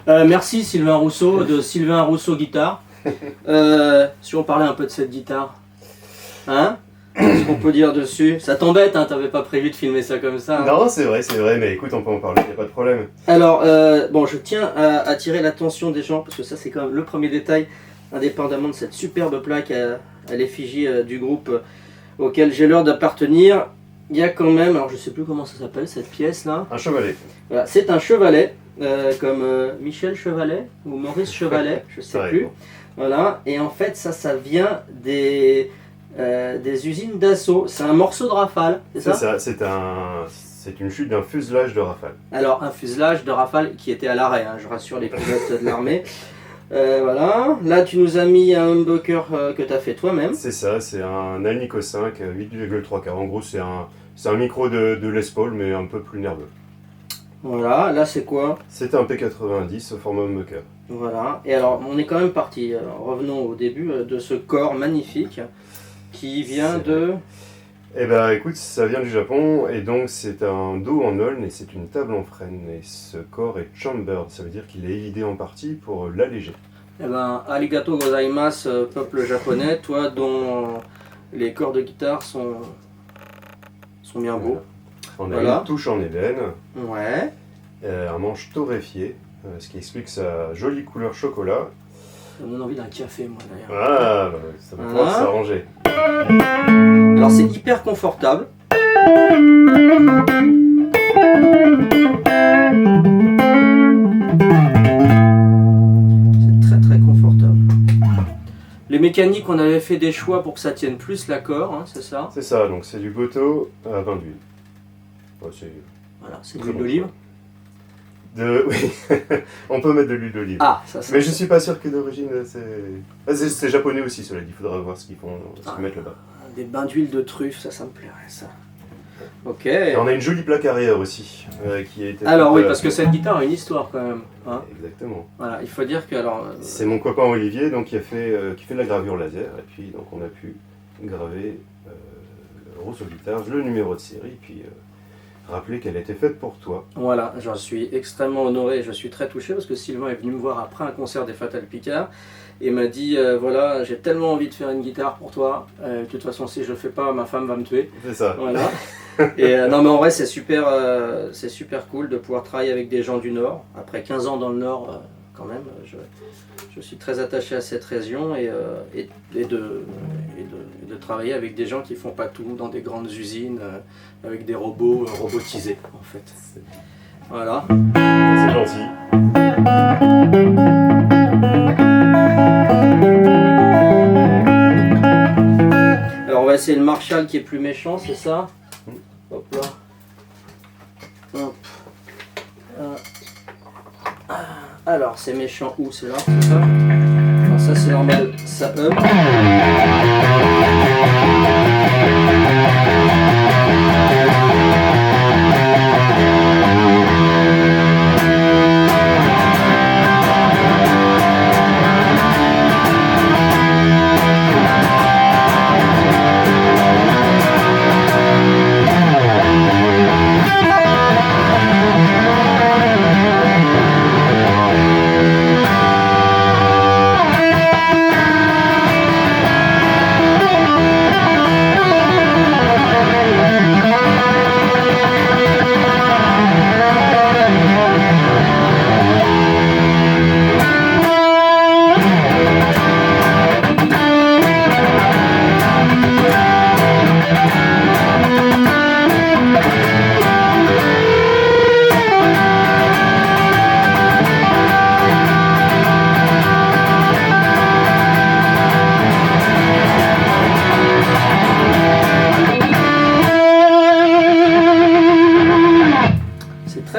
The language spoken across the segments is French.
Merci Sylvain Rousseau de Sylvain Rousseau Guitare. Si on parlait un peu de cette guitare, hein? Qu'est-ce qu'on peut dire dessus? Ça t'embête, hein? T'avais pas prévu de filmer ça comme ça. Hein? Non, c'est vrai, mais écoute, on peut en parler, y a pas de problème. Alors, bon, je tiens à attirer l'attention des gens, parce que ça c'est quand même le premier détail, indépendamment de cette superbe plaque à l'effigie du groupe auquel j'ai l'honneur d'appartenir. Il y a quand même, alors je sais plus comment ça s'appelle cette pièce là. Un chevalet. Voilà, c'est un chevalet, comme Michel Chevalet ou Maurice Chevalet, je sais plus. Voilà, et en fait ça vient des usines d'assaut. C'est un morceau de Rafale, c'est ça? C'est une chute d'un fuselage de Rafale. Alors un fuselage de Rafale qui était à l'arrêt, hein, je rassure les pilotes de l'armée. Voilà, là tu nous as mis un humbucker que tu as fait toi-même. C'est ça, c'est un Alnico 5 8,3K. En gros, c'est un micro de Les Paul, mais un peu plus nerveux. Voilà, là c'est quoi? C'est un P90 au format humbucker. Voilà, et alors on est quand même parti, revenons au début, de ce corps magnifique qui vient de... Eh ben écoute, ça vient du Japon, et donc c'est un dos en aulne et c'est une table en frêne. Et ce corps est chambered, ça veut dire qu'il est évidé en partie pour l'alléger. Eh ben, arigato gozaimasu, peuple japonais, toi dont les corps de guitare sont bien beaux. On a une touche en ébène, ouais. Un manche torréfié, ce qui explique sa jolie couleur chocolat. Ça me donne envie d'un café, moi d'ailleurs. Ah, ça va pouvoir s'arranger. Alors c'est hyper confortable. C'est très très confortable. Les mécaniques, on avait fait des choix pour que ça tienne plus l'accord, hein, c'est ça? C'est ça, donc c'est du Boto à 20 d'huile. Ouais, voilà, c'est de l'huile d'olive. Oui, on peut mettre de l'huile d'olive. Ah, ça. Mais je suis pas sûr que d'origine c'est japonais aussi, cela dit. Il faudra voir ce qu'ils font, ce qu'ils mettent là-bas. Des bains d'huile de truffe, ça me plairait, ça. Ok. Et on a une jolie plaque arrière aussi, qui a été... Alors oui, parce que cette guitare a une histoire quand même. Hein. Exactement. Voilà, il faut dire que alors. C'est mon copain Olivier, donc qui fait de la gravure laser, et puis donc on a pu graver Rousseau Guitare, le numéro de série, puis rappeler qu'elle était faite pour toi. Voilà, j'en suis extrêmement honoré et je suis très touché parce que Sylvain est venu me voir après un concert des Fatal Picard et m'a dit voilà, j'ai tellement envie de faire une guitare pour toi, de toute façon si je le fais pas, ma femme va me tuer. C'est ça. Voilà. Et non mais en vrai c'est super cool de pouvoir travailler avec des gens du Nord. Après 15 ans dans le Nord, quand même, je suis très attaché à cette région et de travailler avec des gens qui font pas tout dans des grandes usines avec des robots robotisés en fait. Voilà. C'est gentil. Alors on va essayer le Marshall qui est plus méchant, c'est ça? Hop là. Hop. Alors c'est méchant où? C'est là, c'est ça? Alors ça c'est normal, ça up.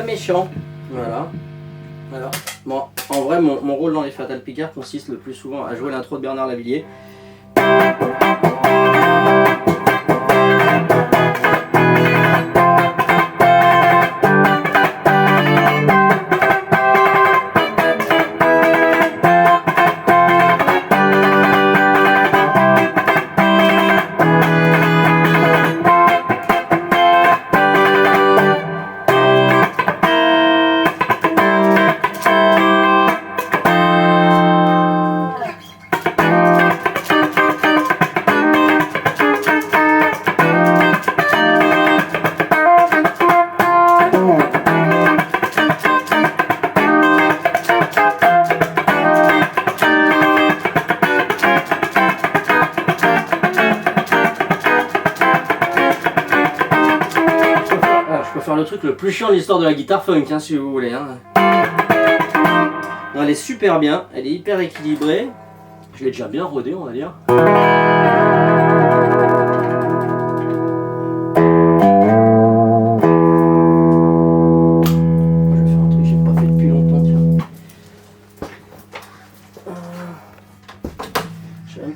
Méchant, voilà. Alors, bon, en vrai, mon rôle dans les Fatal Picard consiste le plus souvent à jouer l'intro de Bernard Lavilliers. truc le plus chiant de l'histoire de la guitare funk, hein, si vous voulez. Hein. Non, elle est super bien, elle est hyper équilibrée. Je l'ai déjà bien rodée, on va dire.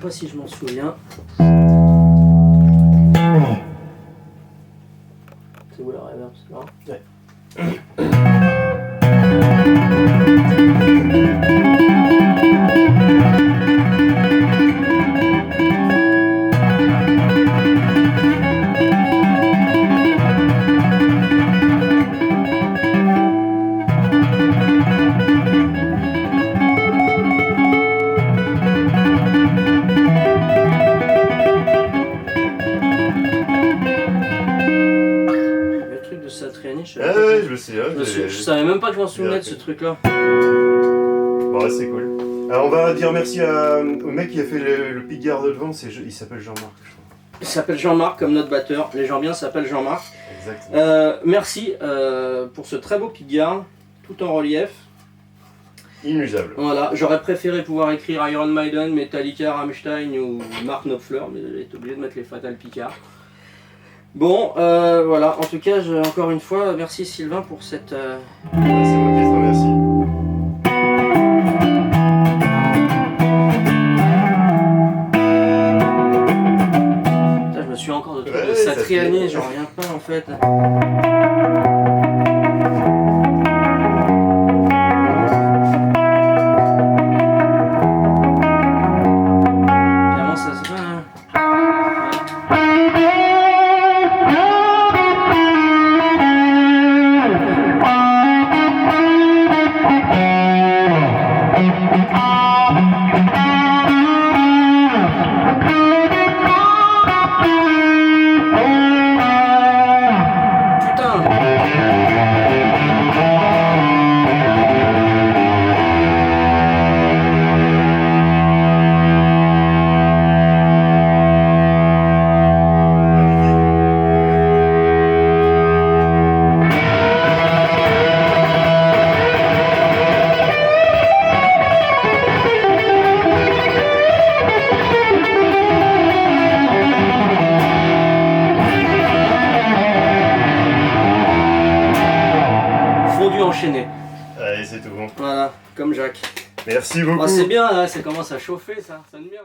Si je m'en souviens. C'est où la reverb, c'est là? Ouais. Je savais même pas que je m'en souvenais de ce truc là. Bon, ouais, c'est cool. Alors on va dire merci au mec qui a fait le pick-guard de devant, il s'appelle Jean-Marc, je crois. Il s'appelle Jean-Marc comme notre batteur, les gens bien s'appellent Jean-Marc. Exactement. Merci pour ce très beau pick-guard, tout en relief. Inusable. Voilà, j'aurais préféré pouvoir écrire Iron Maiden, Metallica, Rammstein ou Mark Knopfler, mais j'ai été obligé de mettre les Fatal Picard. Bon, voilà, en tout cas, encore une fois, merci Sylvain pour cette... C'est moi qui te remercie. Putain, je me suis encore de trucs de Satriani, j'en reviens pas en fait. Comment ça se fait, hein? Enchaîné. Allez, c'est tout bon. Voilà, comme Jacques. Merci beaucoup. Oh, c'est bien, là, ça commence à chauffer, ça sonne bien.